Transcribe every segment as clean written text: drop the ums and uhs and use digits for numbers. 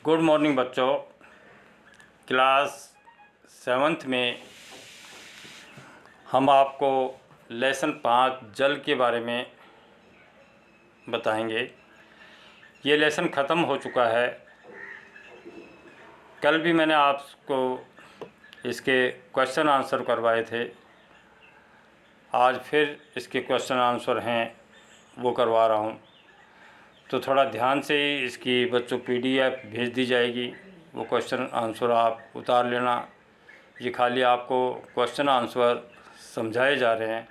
Good morning बच्चों। Class 7th में हम आपको लेसन 5 जल के बारे में बताएंगे। ये लेसन ख़त्म हो चुका है। कल भी मैंने आपको इसके क्वेश्चन आंसर करवाए थे। आज फिर इसके क्वेश्चन आंसर हैं वो करवा रहा हूँ, तो थोड़ा ध्यान से ही इसकी बच्चों PDF भेज दी जाएगी। वो क्वेश्चन आंसर आप उतार लेना। ये खाली आपको क्वेश्चन आंसर समझाए जा रहे हैं,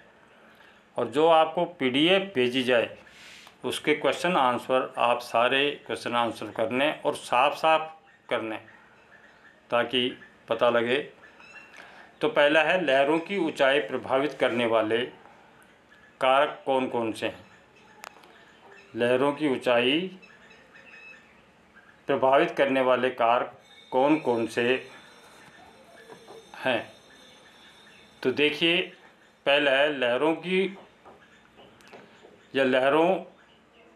और जो आपको PDF भेजी जाए उसके क्वेश्चन आंसर आप सारे क्वेश्चन आंसर करने और साफ साफ करने, ताकि पता लगे। तो पहला है, लहरों की ऊंचाई प्रभावित करने वाले कारक कौन कौन से हैं। लहरों की ऊंचाई प्रभावित करने वाले कारक कौन कौन से हैं। तो देखिए, पहला है लहरों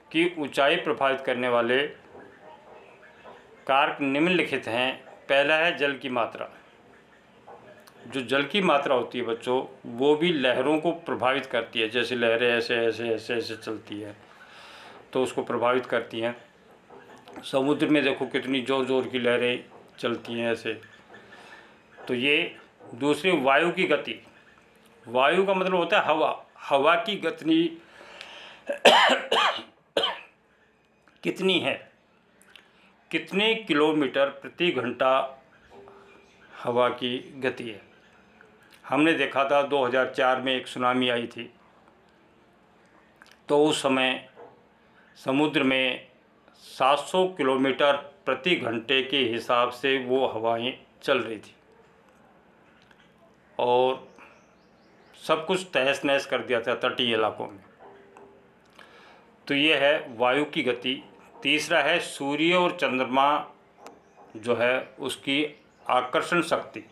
की ऊंचाई प्रभावित करने वाले कारक निम्नलिखित हैं। पहला है जल की मात्रा। जो जल की मात्रा होती है बच्चों, वो भी लहरों को प्रभावित करती है। जैसे लहरें ऐसे ऐसे ऐसे ऐसे चलती है तो उसको प्रभावित करती हैं। समुद्र में देखो कितनी ज़ोर ज़ोर की लहरें चलती हैं ऐसे। तो ये दूसरी, वायु की गति। वायु का मतलब होता है हवा। हवा की गति कितनी है, कितने किलोमीटर प्रति घंटा हवा की गति है। हमने देखा था 2004 में एक सुनामी आई थी, तो उस समय समुद्र में 700 किलोमीटर प्रति घंटे के हिसाब से वो हवाएं चल रही थी और सब कुछ तहस नहस कर दिया था तटीय इलाकों में। तो ये है वायु की गति। तीसरा है सूर्य और चंद्रमा जो है उसकी आकर्षण शक्ति।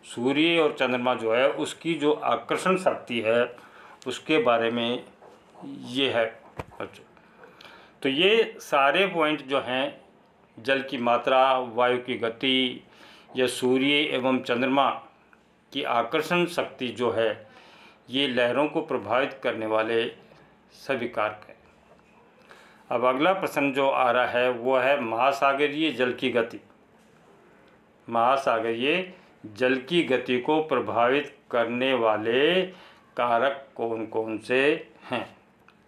सूर्य और चंद्रमा जो है उसकी जो आकर्षण शक्ति है उसके बारे में ये है बच्चों। तो ये सारे पॉइंट जो हैं, जल की मात्रा, वायु की गति, या सूर्य एवं चंद्रमा की आकर्षण शक्ति जो है, ये लहरों को प्रभावित करने वाले सभी कारक हैं। अब अगला प्रश्न जो आ रहा है वो है महासागरीय जल की गति। महासागरीय जल की गति को प्रभावित करने वाले कारक कौन कौन से हैं।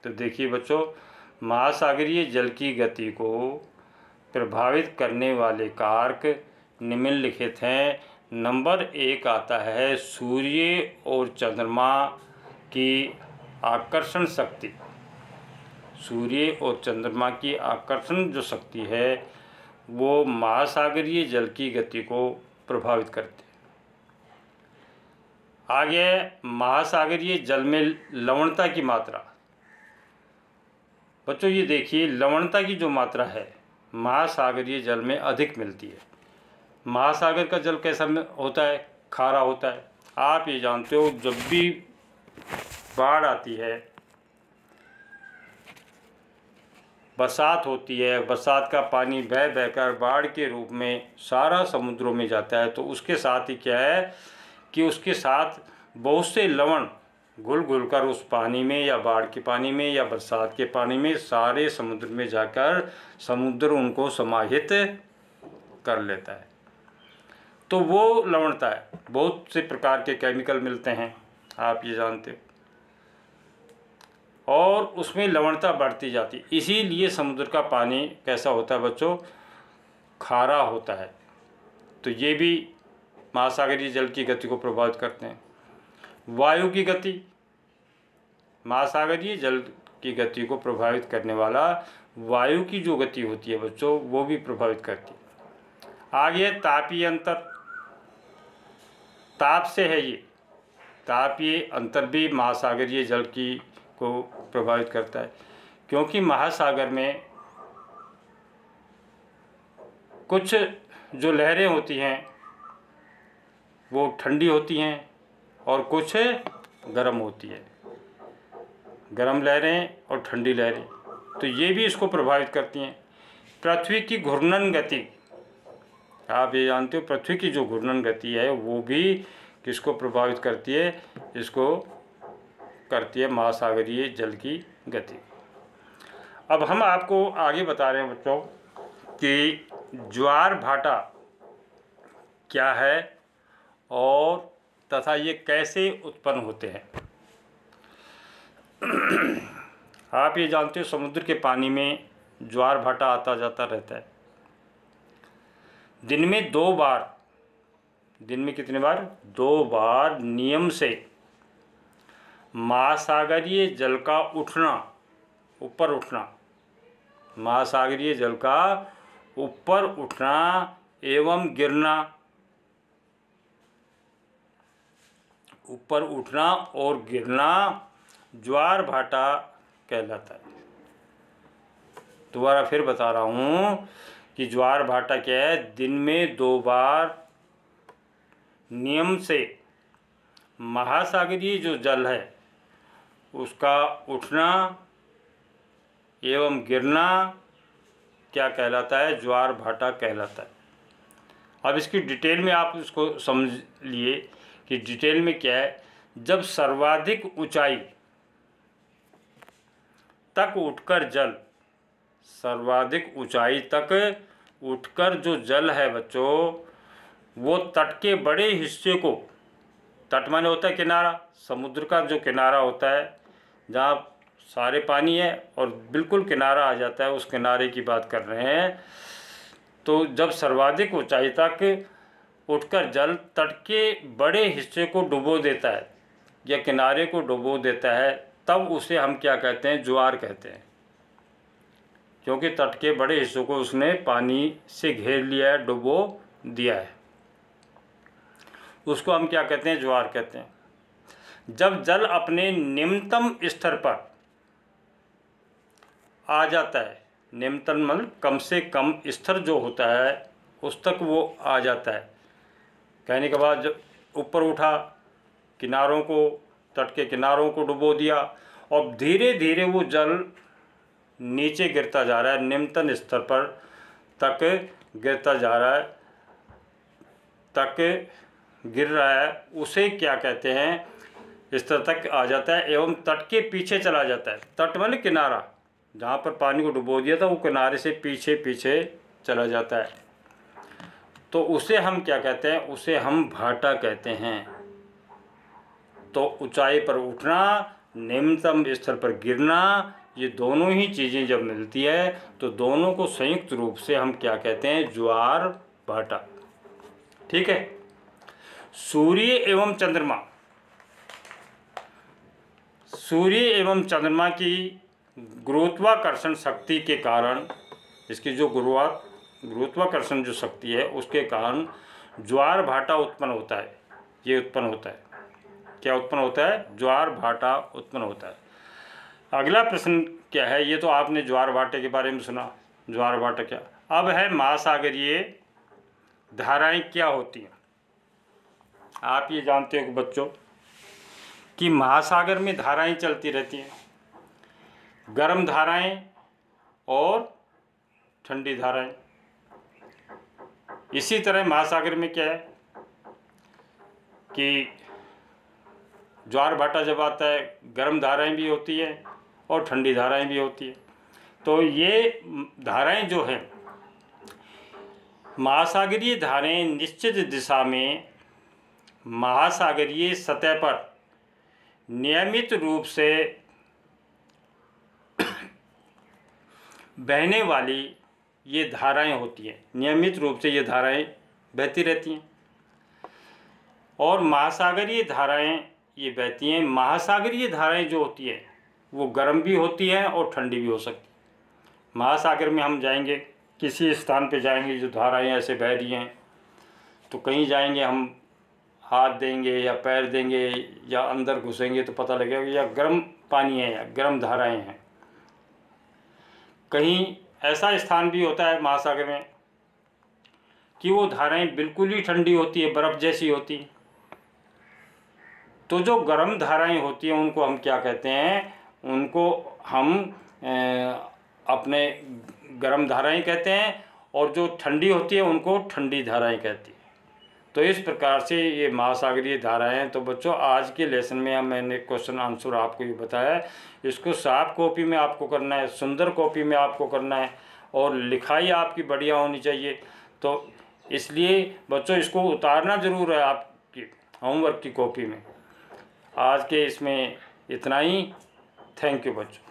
तो देखिए बच्चों, महासागरीय जल की गति को प्रभावित करने वाले कारक निम्नलिखित हैं। नंबर 1 आता है सूर्य और चंद्रमा की आकर्षण शक्ति। सूर्य और चंद्रमा की आकर्षण जो शक्ति है वो महासागरीय जल की गति को प्रभावित करती है। आगे, महासागरीय जल में लवणता की मात्रा। बच्चों ये देखिए, लवणता की जो मात्रा है महासागरीय जल में अधिक मिलती है। महासागर का जल कैसा होता है? खारा होता है। आप ये जानते हो, जब भी बाढ़ आती है, बरसात होती है, बरसात का पानी बह बहकर बाढ़ के रूप में सारा समुद्रों में जाता है, तो उसके साथ ही क्या है कि उसके साथ बहुत से लवण घुल घुल कर उस पानी में, या बाढ़ के पानी में या बरसात के पानी में, सारे समुद्र में जाकर समुद्र उनको समाहित कर लेता है। तो वो लवणता है। बहुत से प्रकार के केमिकल मिलते हैं, आप ये जानते हो, और उसमें लवणता बढ़ती जाती है। इसीलिए समुद्र का पानी कैसा होता है बच्चों? खारा होता है। तो ये भी महासागरीय जल की गति को प्रभावित करते हैं। वायु की गति, महासागरीय जल की गति को प्रभावित करने वाला वायु की जो गति होती है बच्चों, वो भी प्रभावित करती है। आगे तापीय अंतर। ताप से है ये, तापीय अंतर भी महासागरीय जल की को प्रभावित करता है, क्योंकि महासागर में कुछ जो लहरें होती हैं वो ठंडी होती हैं और कुछ गर्म होती है। गर्म लहरें और ठंडी लहरें, तो ये भी इसको प्रभावित करती हैं। पृथ्वी की घूर्णन गति, आप ये जानते हो पृथ्वी की जो घूर्णन गति है वो भी किसको प्रभावित करती है, इसको करती है महासागरीय जल की गति। अब हम आपको आगे बता रहे हैं बच्चों कि ज्वार भाटा क्या है और तथा ये कैसे उत्पन्न होते हैं। आप ये जानते हो समुद्र के पानी में ज्वार भाटा आता जाता रहता है। दिन में 2 बार, दिन में कितने बार, 2 बार नियम से महासागरीय जल का उठना, ऊपर उठना, महासागरीय जल का ऊपर उठना एवं गिरना, ऊपर उठना और गिरना ज्वार भाटा कहलाता है। दोबारा फिर बता रहा हूँ कि ज्वार भाटा क्या है, दिन में 2 बार नियम से महासागरीय जो जल है उसका उठना एवं गिरना क्या कहलाता है, ज्वार भाटा कहलाता है। अब इसकी डिटेल में आप इसको समझ लिए कि डिटेल में क्या है। जब सर्वाधिक ऊंचाई तक उठकर जल, सर्वाधिक ऊंचाई तक उठकर जो जल है बच्चों वो तट के बड़े हिस्से को, तट माने होता है किनारा, समुद्र का जो किनारा होता है जहाँ सारे पानी है और बिल्कुल किनारा आ जाता है, उस किनारे की बात कर रहे हैं। तो जब सर्वाधिक ऊंचाई तक उठकर जल तट के बड़े हिस्से को डुबो देता है या किनारे को डुबो देता है, तब उसे हम क्या कहते हैं, ज्वार कहते हैं। क्योंकि तट के बड़े हिस्सों को उसने पानी से घेर लिया है, डुबो दिया है, उसको हम क्या कहते हैं, ज्वार कहते हैं। जब जल अपने निम्नतम स्तर पर आ जाता है, निम्नतम मतलब कम से कम स्तर जो होता है उस तक वो आ जाता है, कहने के बाद जब ऊपर उठा, किनारों को, तट के किनारों को डुबो दिया और धीरे धीरे वो जल नीचे गिरता जा रहा है, निम्नतम स्तर पर तक गिरता जा रहा है, तक गिर रहा है, उसे क्या कहते हैं, स्तर तक आ जाता है एवं तट के पीछे चला जाता है। तट माने किनारा, जहाँ पर पानी को डुबो दिया था वो किनारे से पीछे पीछे चला जाता है, तो उसे हम क्या कहते हैं, उसे हम भाटा कहते हैं। तो ऊंचाई पर उठना, निम्नतम स्तर पर गिरना, ये दोनों ही चीज़ें जब मिलती है तो दोनों को संयुक्त रूप से हम क्या कहते हैं, ज्वार भाटा। ठीक है। सूर्य एवं चंद्रमा, सूर्य एवं चंद्रमा की गुरुत्वाकर्षण शक्ति के कारण, इसकी जो गुरुत्वाकर्षण जो शक्ति है उसके कारण ज्वार भाटा उत्पन्न होता है। ये उत्पन्न होता है, क्या उत्पन्न होता है, ज्वार भाटा उत्पन्न होता है। अगला प्रश्न क्या है, ये तो आपने ज्वार भाटे के बारे में सुना, ज्वार भाटा क्या। अब है महासागरीय धाराएं क्या होती हैं। आप ये जानते हो कि बच्चों कि महासागर में धाराएं चलती रहती हैं, गर्म धाराएं और ठंडी धाराएं। इसी तरह महासागर में क्या है कि ज्वार भाटा जब आता है गर्म धाराएं भी होती हैं और ठंडी धाराएं भी होती हैं। तो ये धाराएं जो हैं, महासागरीय धाराएं निश्चित दिशा में महासागरीय सतह पर नियमित रूप से बहने वाली ये धाराएं होती हैं, नियमित रूप से ये धाराएं बहती रहती हैं। और महासागरीय धाराएं ये बहती हैं। महासागरीय धाराएं जो होती हैं वो गर्म भी होती हैं और ठंडी भी हो सकती हैं। महासागर में हम जाएंगे, किसी स्थान पे जाएंगे जो धाराएं ऐसे बह रही हैं, तो कहीं जाएंगे हम हाथ देंगे या पैर देंगे या अंदर घुसेंगे तो पता लगेगा या गर्म पानी है या गर्म धाराएं हैं। कहीं ऐसा स्थान भी होता है महासागर में कि वो धाराएं बिल्कुल ही ठंडी होती है, बर्फ़ जैसी होती है। तो जो गर्म धाराएं होती हैं उनको हम क्या कहते हैं, उनको हम अपने गर्म धाराएं कहते हैं, और जो ठंडी होती है उनको ठंडी धाराएं कहती है। तो इस प्रकार से ये महासागरीय धाराएं हैं। तो बच्चों आज के लेसन में मैंने क्वेश्चन आंसर आपको ये बताया है, इसको साफ कॉपी में आपको करना है, सुंदर कॉपी में आपको करना है, और लिखाई आपकी बढ़िया होनी चाहिए। तो इसलिए बच्चों इसको उतारना ज़रूर है आपकी होमवर्क की कॉपी में। आज के इसमें इतना ही। थैंक यू बच्चों।